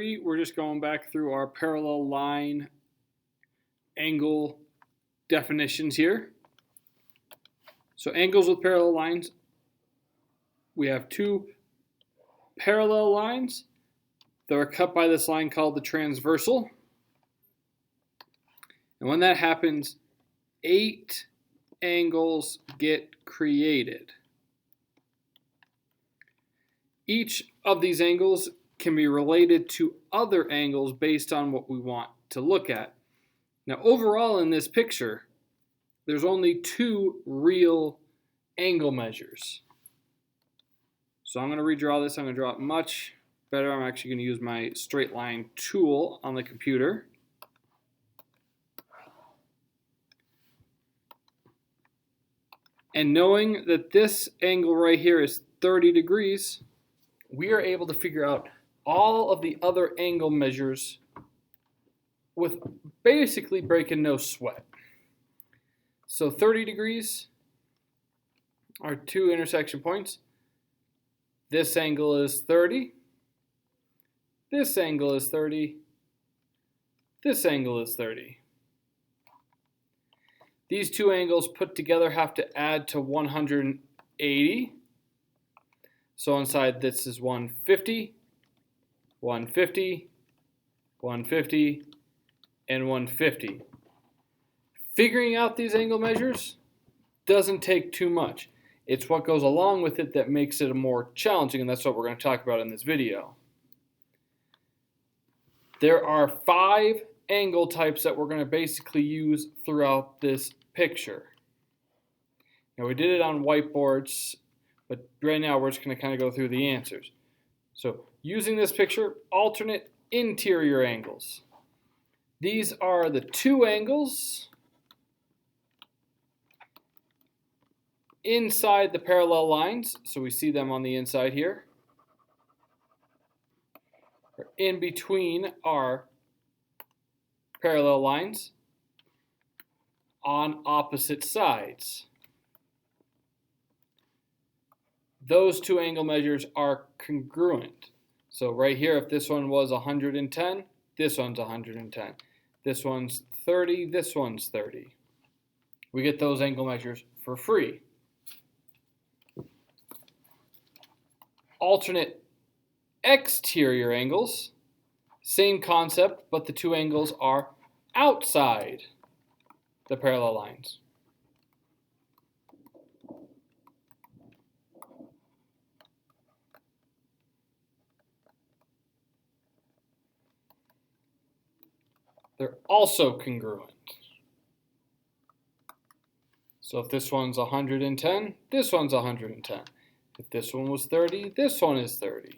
We're just going back through our parallel line angle definitions here. So angles with parallel lines, we have two parallel lines that are cut by this line called the transversal. And when that happens, 8 angles get created. Each of these angles can be related to other angles based on what we want to look at. Now, overall in this picture, there's only 2 real angle measures. So I'm going to redraw this. I'm going to draw it much better. I'm actually going to use my straight line tool on the computer. And knowing that this angle right here is 30 degrees, we are able to figure out all of the other angle measures with basically breaking no sweat. So 30 degrees are 2 intersection points. This angle is 30. This angle is 30. This angle is 30. These 2 angles put together have to add to 180. So inside this is 150, 150, 150, and 150. Figuring out these angle measures doesn't take too much. It's what goes along with it that makes it more challenging, and that's what we're going to talk about in this video. There are 5 angle types that we're going to basically use throughout this picture. Now, we did it on whiteboards, but right now we're just going to kind of go through the answers. So using this picture, alternate interior angles. These are the 2 angles inside the parallel lines. So we see them on the inside here. In between our parallel lines on opposite sides. Those 2 angle measures are congruent. So right here, if this one was 110, this one's 110. This one's 30, this one's 30. We get those angle measures for free. Alternate exterior angles, same concept, but the 2 angles are outside the parallel lines. They're also congruent. So if this one's 110, this one's 110. If this one was 30, this one is 30.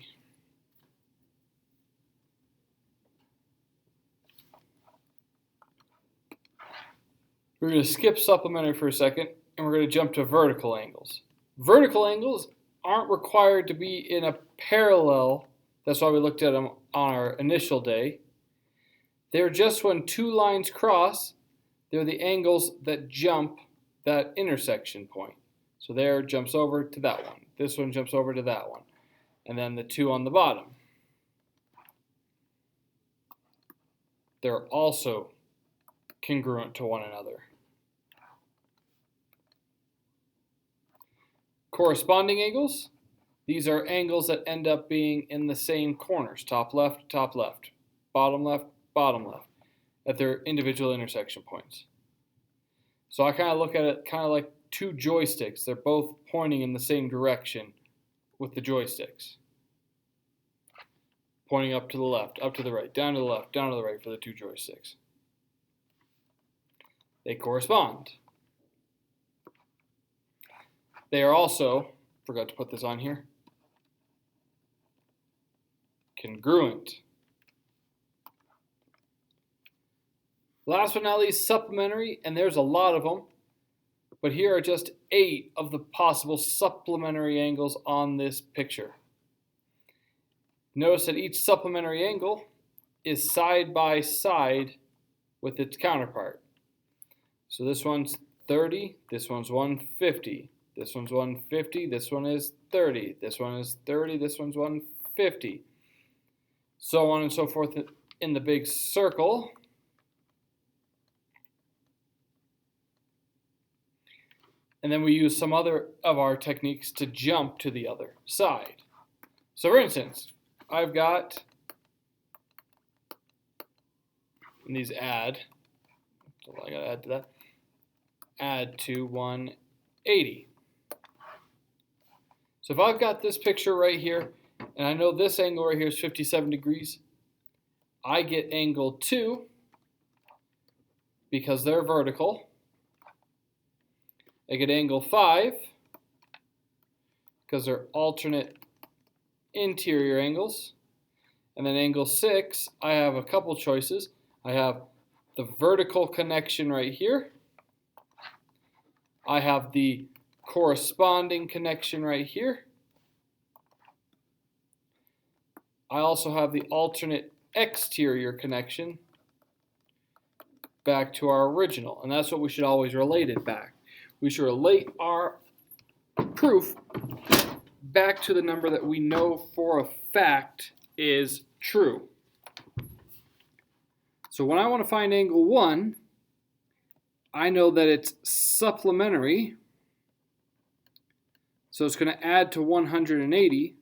We're going to skip supplementary for a second, and we're going to jump to vertical angles. Vertical angles aren't required to be in a parallel. That's why we looked at them on our initial day. They're just when 2 lines cross, they're the angles that jump that intersection point. So there jumps over to that one. This one jumps over to that one. And then the 2 on the bottom. They're also congruent to one another. Corresponding angles. These are angles that end up being in the same corners. Top left, bottom left, bottom left, at their individual intersection points. So I kind of look at it kind of like 2 joysticks. They're both pointing in the same direction with the joysticks. Pointing up to the left, up to the right, down to the left, down to the right for the 2 joysticks. They correspond. They are also, forgot to put this on here, congruent. Last but not least, supplementary, and there's a lot of them, but here are just 8 of the possible supplementary angles on this picture. Notice that each supplementary angle is side by side with its counterpart. So this one's 30, this one's 150, this one's 150, this one is 30, this one is 30, this one's 150. so on and so forth in the big circle. And then we use some other of our techniques to jump to the other side. So for instance, I've got, and these add, so I gotta add to that, add to 180. So if I've got this picture right here, and I know this angle right here is 57 degrees, I get angle 2 because they're vertical. I get angle 5 because they're alternate interior angles. And then angle 6, I have a couple choices. I have the vertical connection right here. I have the corresponding connection right here. I also have the alternate exterior connection back to our original. And that's what we should always relate it back. We should relate our proof back to the number that we know for a fact is true. So when I want to find angle 1, I know that it's supplementary. So it's going to add to 180.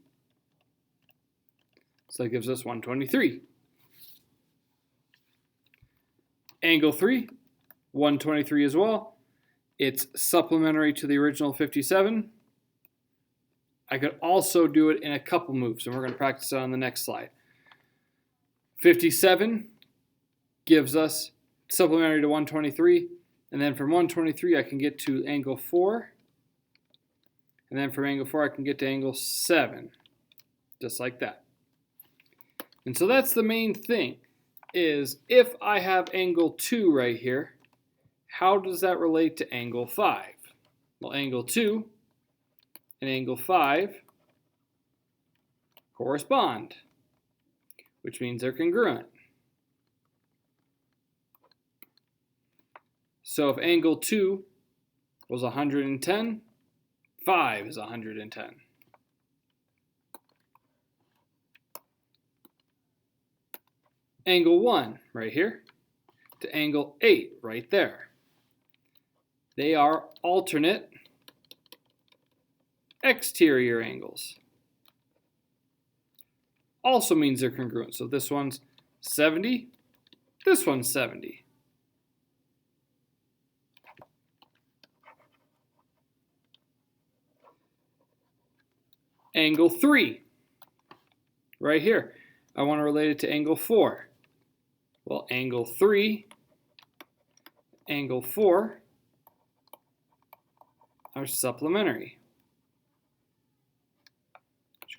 So that gives us 123. Angle 3, 123 as well. It's supplementary to the original 57. I could also do it in a couple moves, and we're going to practice it on the next slide. 57 gives us supplementary to 123, and then from 123 I can get to angle 4, and then from angle 4 I can get to angle 7, just like that. And so that's the main thing, is if I have angle 2 right here, how does that relate to angle 5? Well, angle 2 and angle 5 correspond, which means they're congruent. So if angle 2 was 110, 5 is 110. Angle 1 right here to angle 8 right there. They are alternate exterior angles. Also means they're congruent. So this one's 70, this one's 70. Angle 3, right here. I want to relate it to angle 4. Well, angle 3, angle 4 are supplementary.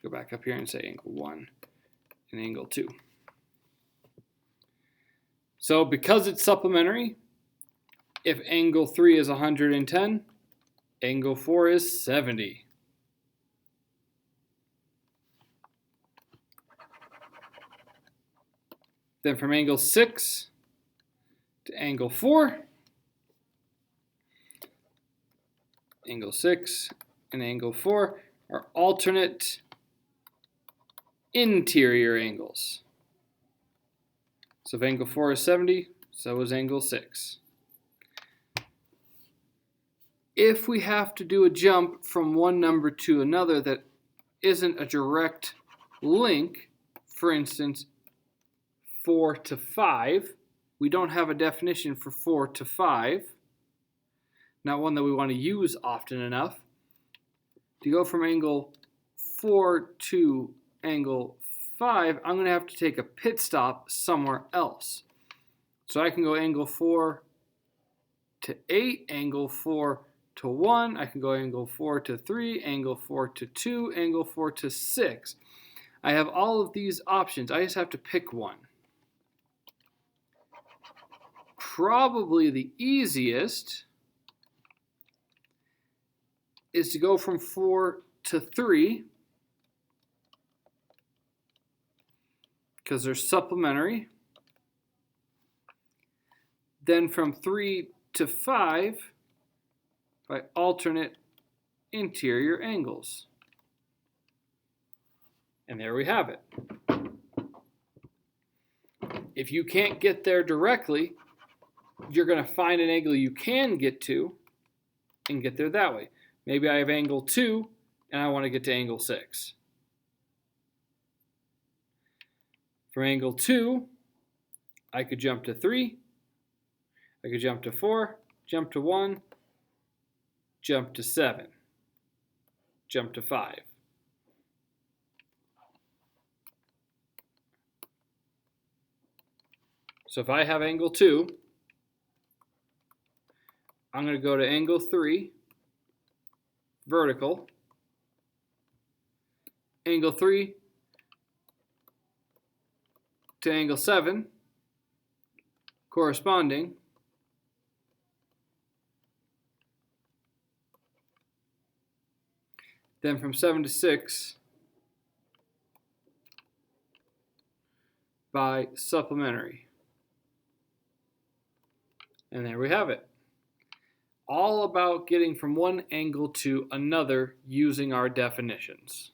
Go back up here and say angle 1 and angle 2. So because it's supplementary, if angle 3 is 110, angle 4 is 70. Then from angle 6 to angle 4, angle 6 and angle 4 are alternate interior angles. So if angle 4 is 70, so is angle 6. If we have to do a jump from one number to another that isn't a direct link, for instance, 4 to 5, we don't have a definition for 4 to 5, not one that we want to use often enough. To go from angle 4 to angle 5, I'm going to have to take a pit stop somewhere else. So I can go angle 4 to 8, angle 4 to 1, I can go angle 4 to 3, angle 4 to 2, angle 4 to 6. I have all of these options. I just have to pick one. Probably the easiest is to go from 4 to 3 because they're supplementary. Then from 3 to 5 by alternate interior angles. And there we have it. If you can't get there directly, you're going to find an angle you can get to and get there that way. Maybe I have angle 2 and I want to get to angle 6. From angle 2, I could jump to 3, I could jump to 4, jump to 1, jump to 7, jump to 5. So if I have angle 2, I'm going to go to angle 3, vertical, angle 3 to angle 7, corresponding, then from 7 to 6 by supplementary. And there we have it. All about getting from one angle to another using our definitions.